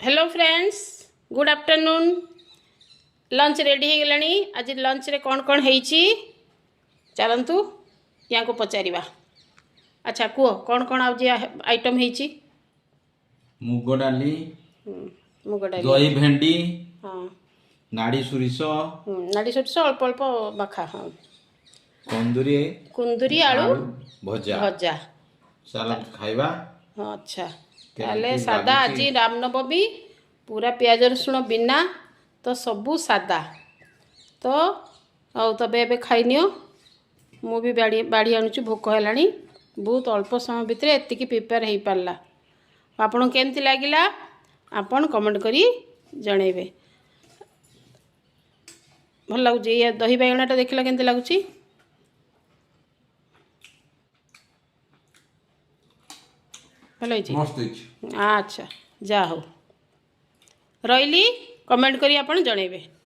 Hello friends, good afternoon. Lunch ready हो गलानी। आज lunch रे कौन कौन होईची चलतु या को पचारिबा। अच्छा कुह कौन कौन आज आइटम होईची? मुग डाली, मुग डाली, दही भेंडी, हाँ, नाड़ी सुरिस, नाड़ी सोरिष अल्प अल्प बाखा, हाँ, कंदूरी कुंदुरी आलू आलू भजा भजा। सलाद खाइबा। हाँ अच्छा, ताले केमती सादा आज लाଗୁଛି रामनवमी पूरा प्याज रसुण बिना तो सबू सादा। तो आउ तबे एबे खाइनियो। मु भी बाड़ी बाड़ी आणुची, भोक हेलाणी। बहुत अल्प समय भितर एतिकी प्रिपेयर हो पारला। आपन केमती लागिला आपन कमेंट करी जणेबे। भल लागुची ये दही बाइगणाटा देखिला केमती लागुची? भल होईची? मस्त ହେଇଛି। अच्छा जा हो रही कमेंट करी आपन जणेबे।